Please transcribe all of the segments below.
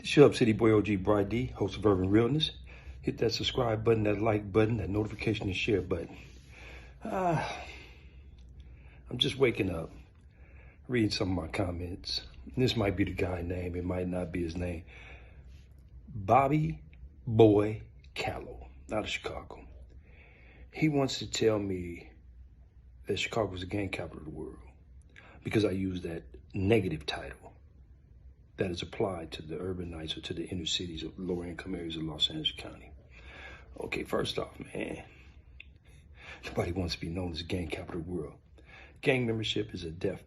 It's your City Boy OG Bry-dee, host of Urban Realness. Hit that subscribe button, that like button, that notification and share button. I'm just waking up, reading some of my comments. This might be the guy's name, it might not be his name. Bobby Boy Callow, out of Chicago. He wants to tell me that Chicago is the gang capital of the world because I use that negative title that is applied to the urbanites or to the inner cities of lower income areas of Los Angeles County. Okay, first off, man, nobody wants to be known as the gang capital of the world. Gang membership is a death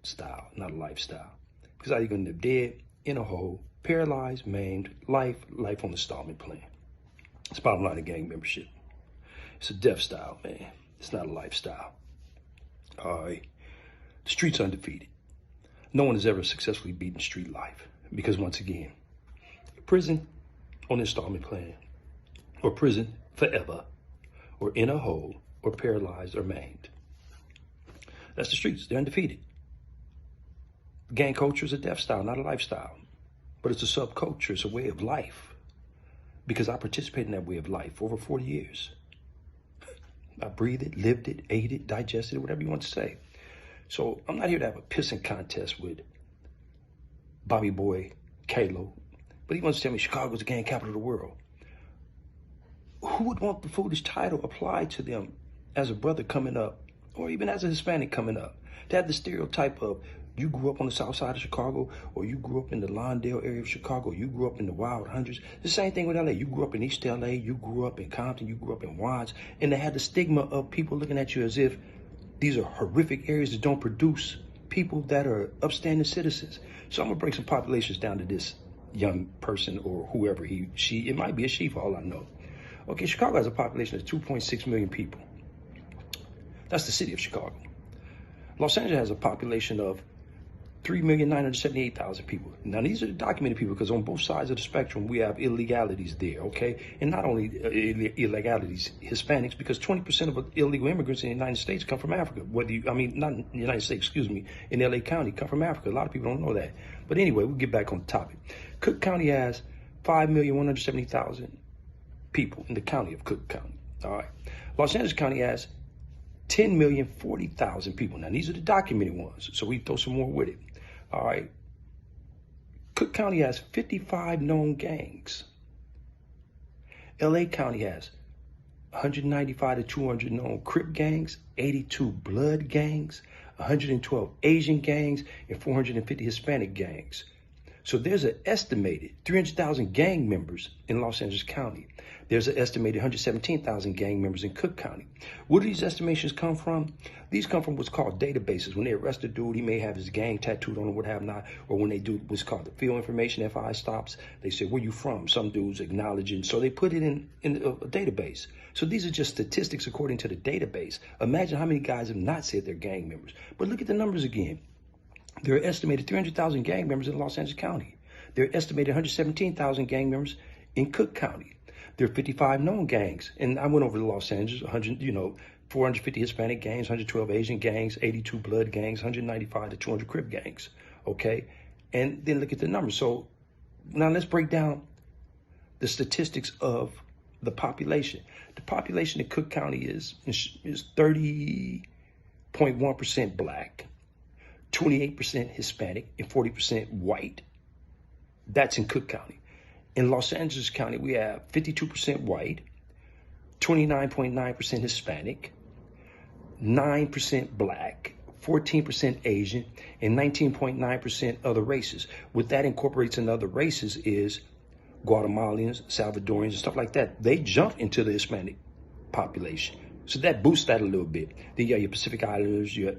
style, not a lifestyle. Because either you're gonna live dead, in a hole, paralyzed, maimed, life on the installment plan. It's the bottom line of gang membership. It's a death style, man. It's not a lifestyle. All right, the street's undefeated. No one has ever successfully beaten street life because, once again, prison on installment plan, or prison forever, or in a hole, or paralyzed, or maimed. That's the streets. They're undefeated. Gang culture is a death style, not a lifestyle, but it's a subculture. It's a way of life because I participate in that way of life for over 40 years. I breathed it, lived it, ate it, digested it, whatever you want to say. So I'm not here to have a pissing contest with Bobby Boy Callow, but he wants to tell me Chicago's the gang capital of the world. Who would want the foolish title applied to them as a brother coming up, or even as a Hispanic coming up? To have the stereotype of you grew up on the south side of Chicago, or you grew up in the Lawndale area of Chicago, you grew up in the Wild Hundreds. The same thing with LA. You grew up in East LA, you grew up in Compton, you grew up in Watts, and they had the stigma of people looking at you as if these are horrific areas that don't produce people that are upstanding citizens. So I'm gonna break some populations down to this young person or whoever she, it might be a she for all I know. Okay, Chicago has a population of 2.6 million people. That's the city of Chicago. Los Angeles has a population of 3,978,000 people. Now, these are the documented people because on both sides of the spectrum, we have illegalities there, okay? And not only illegalities, Hispanics, because 20% of illegal immigrants in the United States come from Africa. Not in the United States, excuse me, in L.A. County, come from Africa. A lot of people don't know that. But anyway, we'll get back on the topic. Cook County has 5,170,000 people in the county of Cook County, all right? Los Angeles County has 10,040,000 people. Now, these are the documented ones, so we throw some more with it. All right. Cook County has 55 known gangs. L.A. County has 195 to 200 known Crip gangs, 82 Blood gangs, 112 Asian gangs, and 450 Hispanic gangs. So there's an estimated 300,000 gang members in Los Angeles County. There's an estimated 117,000 gang members in Cook County. Where do these estimations come from? These come from what's called databases. When they arrest a dude, he may have his gang tattooed on him, what have not. Or when they do what's called the field information, FI stops, they say, where you from? Some dudes acknowledging. So they put it in a database. So these are just statistics according to the database. Imagine how many guys have not said they're gang members. But look at the numbers again. There are estimated 300,000 gang members in Los Angeles County. There are estimated 117,000 gang members in Cook County. There are 55 known gangs. And I went over to Los Angeles, 450 Hispanic gangs, 112 Asian gangs, 82 Blood gangs, 195 to 200 Crip gangs, okay? And then look at the numbers. So now let's break down the statistics of the population. The population in Cook County is 30.1% Black, 28% Hispanic, and 40% white. That's in Cook County. In Los Angeles County, we have 52% white, 29.9% Hispanic, 9% Black, 14% Asian, and 19.9% other races. What that incorporates in other races is Guatemalans, Salvadorians, and stuff like that. They jump into the Hispanic population. So that boosts that a little bit. Then you have your Pacific Islanders, your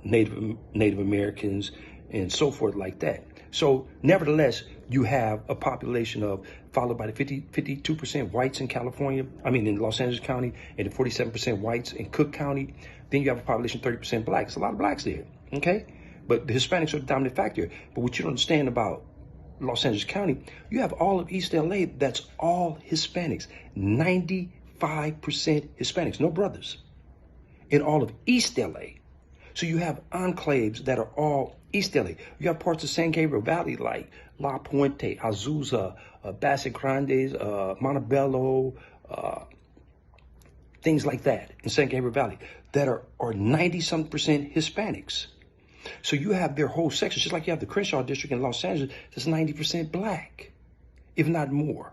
Native Americans, and so forth like that. So nevertheless, you have a population of, followed by the 52% whites in in Los Angeles County, and the 47% whites in Cook County. Then you have a population of 30% Black. It's a lot of Blacks there, okay? But the Hispanics are the dominant factor. But what you don't understand about Los Angeles County, you have all of East LA that's all Hispanics. 95% Hispanics, no brothers, in all of East LA. So you have enclaves that are all East LA. You have parts of San Gabriel Valley like La Puente, Azusa, Bassett Grandes, Montebello, things like that in San Gabriel Valley that are 90-something% Hispanics. So you have their whole section, just like you have the Crenshaw district in Los Angeles, that's 90% black, if not more.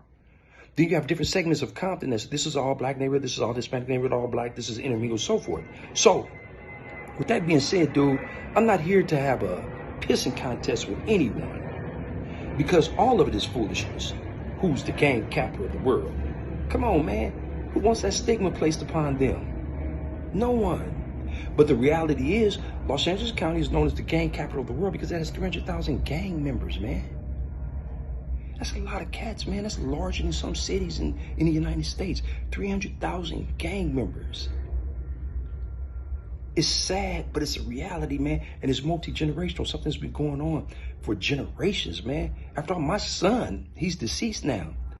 Then you have different segments of Compton. This is all black neighborhood, this is all Hispanic neighborhood, all black, this is intermingled, so forth. So, with that being said, dude, I'm not here to have a pissing contest with anyone because all of it is foolishness. Who's the gang capital of the world? Come on, man. Who wants that stigma placed upon them? No one. But the reality is, Los Angeles County is known as the gang capital of the world because it has 300,000 gang members, man. That's a lot of cats, man. That's larger than some cities in the United States. 300,000 gang members. It's sad, but it's a reality, man. And it's multi-generational. Something's been going on for generations, man. After all, my son, he's deceased now.